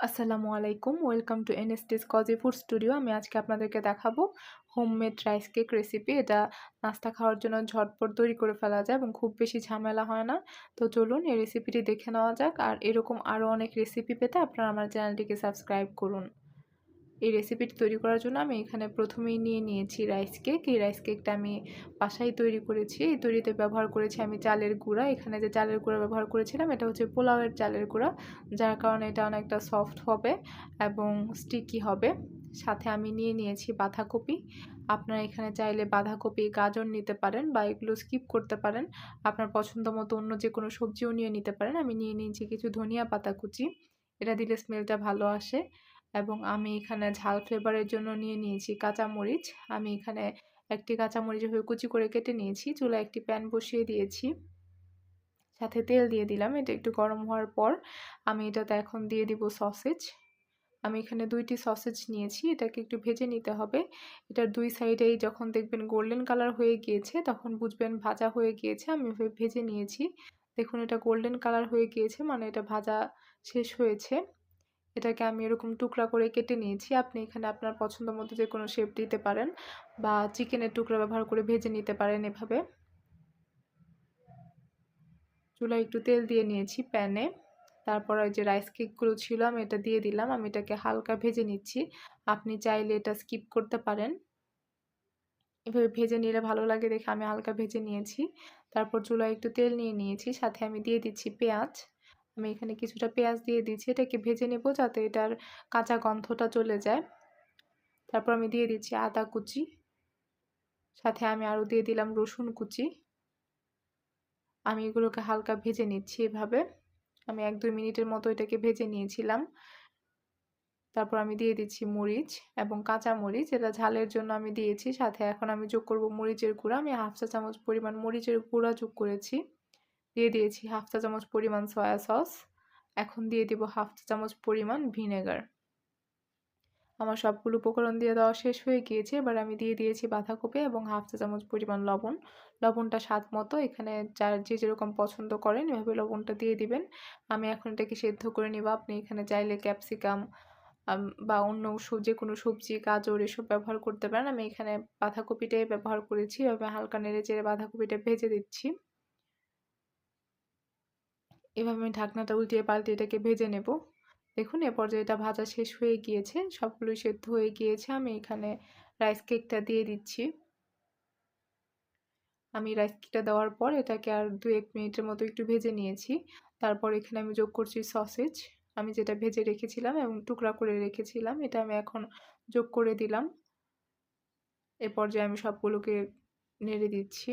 আসসালামু আলাইকুম। Welcome to এনএসটিস কজি ফুড স্টুডিও। আমি আজকে আপনাদেরকে দেখাবো হোমমেড রাইস কেক রেসিপি। এটা নাস্তা খাওয়ার জন্য ঝটপট তৈরি করে ফেলা যায় এবং খুব বেশি ঝামেলা হয় না। তো চলুন এই রেসিপিটি দেখে নেওয়া যাক। আর এরকম আরও অনেক রেসিপি পেতে আপনারা আমার চ্যানেলটিকে সাবস্ক্রাইব করুন। এই রেসিপিটি তৈরি করার জন্য আমি এখানে প্রথমেই নিয়ে নিয়েছি রাইস কেক। এই রাইস কেকটা আমি বাসায় তৈরি করেছি। এই তৈরিতে ব্যবহার করেছি আমি চালের গুঁড়া। এখানে যে চালের গুঁড়া ব্যবহার করেছিলাম এটা হচ্ছে পোলাওয়ের চালের গুঁড়া, যার কারণে এটা অনেকটা সফট হবে এবং স্টিকি হবে। সাথে আমি নিয়ে নিয়েছি বাঁধাকপি। আপনারা এখানে চাইলে বাঁধাকপি, গাজর নিতে পারেন বা এগুলো স্কিপ করতে পারেন। আপনার পছন্দ মতো অন্য যে কোনো সবজিও নিয়ে নিতে পারেন। আমি নিয়ে নিয়েছি কিছু ধনিয়া পাতা কুচি। এটা দিলে স্মেলটা ভালো আসে। এবং আমি এখানে ঝাল ফ্লেভারের জন্য নিয়ে নিয়েছি কাঁচামরিচ। আমি এখানে একটি কাঁচামরিচ এভাবে কুচি করে কেটে নিয়েছি। চুলায় একটি প্যান বসিয়ে দিয়েছি। সাথে তেল দিয়ে দিলাম। এটা একটু গরম হওয়ার পর আমি এটাতে এখন দিয়ে দিব সসেজ। আমি এখানে ২টি সসেজ নিয়েছি। এটাকে একটু ভেজে নিতে হবে। এটার ২ সাইডেই যখন দেখবেন গোল্ডেন কালার হয়ে গিয়েছে তখন বুঝবেন ভাজা হয়ে গিয়েছে। আমি এভাবে ভেজে নিয়েছি। দেখুন এটা গোল্ডেন কালার হয়ে গিয়েছে, মানে এটা ভাজা শেষ হয়েছে। এটাকে আমি এরকম টুকরা করে কেটে নিয়েছি। আপনি এখানে আপনার পছন্দ মতো যেকোনো শেপ দিতে পারেন বা চিকেনের টুকরা ব্যবহার করে ভেজে নিতে পারেন এভাবে। চুলায় একটু তেল দিয়ে নিয়েছি প্যানে। তারপর ওই যে রাইস কেকগুলো ছিল আমি এটা দিয়ে দিলাম। আমি এটাকে হালকা ভেজে নিচ্ছি। আপনি চাইলে এটা স্কিপ করতে পারেন। এভাবে ভেজে নিলে ভালো লাগে দেখে আমি হালকা ভেজে নিয়েছি। তারপর চুলায় একটু তেল নিয়ে নিয়েছি। সাথে আমি দিয়ে দিচ্ছি পেঁয়াজ। আমি এখানে কিছুটা পেঁয়াজ দিয়ে দিচ্ছি। এটাকে ভেজে নেব যাতে এটার কাঁচা গন্ধটা চলে যায়। তারপর আমি দিয়ে দিচ্ছি আদা কুচি। সাথে আমি আরও দিয়ে দিলাম রসুন কুচি। আমি এগুলোকে হালকা ভেজে নিচ্ছি এভাবে। আমি ১-২ মিনিটের মতো এটাকে ভেজে নিয়েছিলাম। তারপর আমি দিয়ে দিচ্ছি মরিচ এবং কাঁচা মরিচ। এটা ঝালের জন্য আমি দিয়েছি। সাথে এখন আমি যোগ করব মরিচের গুঁড়া। আমি 1/2 চা চামচ পরিমাণ মরিচের গুঁড়া যোগ করেছি। দিয়ে দিয়েছি 1/2 চা চামচ পরিমাণ সয়া সস। এখন দিয়ে দিব 1/2 চা চামচ পরিমাণ ভিনেগার। আমার সবগুলো উপকরণ দিয়ে দেওয়া শেষ হয়ে গিয়েছে। এবার আমি দিয়ে দিয়েছি বাঁধাকপি এবং 1/2 চা চামচ পরিমাণ লবণ। লবণটা স্বাদ মতো, এখানে যার যে যেরকম পছন্দ করেন এভাবে লবণটা দিয়ে দিবেন। আমি এখন এটাকে সেদ্ধ করে নিব। আপনি এখানে চাইলে ক্যাপসিকাম বা অন্য যেকোনো সবজি, গাজর এসব ব্যবহার করতে পারেন। আমি এখানে বাঁধাকপিটাই ব্যবহার করেছি। এভাবে হালকা নেড়ে-চেড়ে বাঁধাকপিটা ভেজে দিচ্ছি। এভাবে আমি ঢাকনাটা উল্টিয়ে পাল্টে এটাকে ভেজে নেব। দেখুন এ পর্যায়ে এটা ভাজা শেষ হয়ে গিয়েছে। সবগুলোই সেদ্ধ হয়ে গিয়েছে। আমি এখানে রাইস কেকটা দিয়ে দিচ্ছি। আমি রাইস কেকটা দেওয়ার পর এটাকে আর ২-১ মিনিটের মতো একটু ভেজে নিয়েছি। তারপর এখানে আমি যোগ করছি সসেজ। আমি যেটা ভেজে রেখেছিলাম এবং টুকরা করে রেখেছিলাম এটা আমি এখন যোগ করে দিলাম। এ পর্যায়ে আমি সবগুলোকে নেড়ে দিচ্ছি।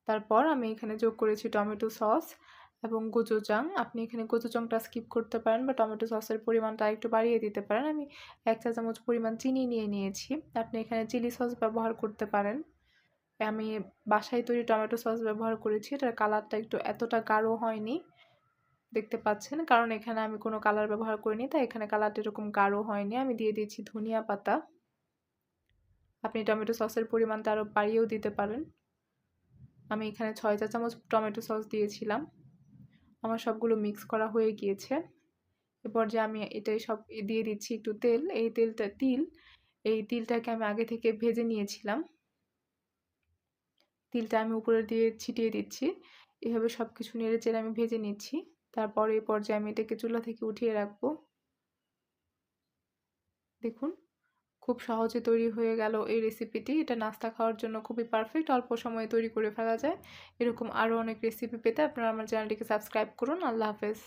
তারপর আমি এখানে যোগ করেছি টমেটো সস এবং গোচুজাং। আপনি এখানে গোচুজাংটা স্কিপ করতে পারেন বা টমেটো সসের পরিমাণটা আরেকটু বাড়িয়ে দিতে পারেন। আমি ১ চা চামচ পরিমাণ চিনি নিয়ে নিয়েছি। আপনি এখানে চিলি সস ব্যবহার করতে পারেন। আমি বাসায় তৈরি টমেটো সস ব্যবহার করেছি। এটার কালারটা একটু এতটা গাঢ় হয়নি। দেখতে পাচ্ছেন, কারণ এখানে আমি কোনো কালার ব্যবহার করিনি, তাই এখানে কালারটা এরকম গাঢ় হয়নি। আমি দিয়ে দিচ্ছি ধনিয়া পাতা। আপনি টমেটো সসের পরিমাণটা আরও বাড়িয়েও দিতে পারেন। আমি এখানে ৬ চা চামচ টমেটো সস দিয়েছিলাম। আমার সবগুলো মিক্স করা হয়ে গিয়েছে। এ পর্যায়ে আমি এটাই সব দিয়ে দিচ্ছি একটু তেল। এই তিলটাকে আমি আগে থেকে ভেজে নিয়েছিলাম। তিলটা আমি উপরে দিয়ে ছিটিয়ে দিচ্ছি। এভাবে সবকিছু নেড়েচেড়ে আমি ভেজে নিচ্ছি। তারপর এই পর্যায়ে আমি এটাকে চুলা থেকে উঠিয়ে রাখবো। দেখুন খুব সহজে তৈরি হয়ে গেল এই রেসিপিটি। এটা নাস্তা খাওয়ার জন্য খুবই পারফেক্ট। অল্প সময়ে তৈরি করে ফেলা যায়। এরকম আরও অনেক রেসিপি পেতে আপনারা আমার চ্যানেলটিকে সাবস্ক্রাইব করুন। আল্লাহ হাফেজ।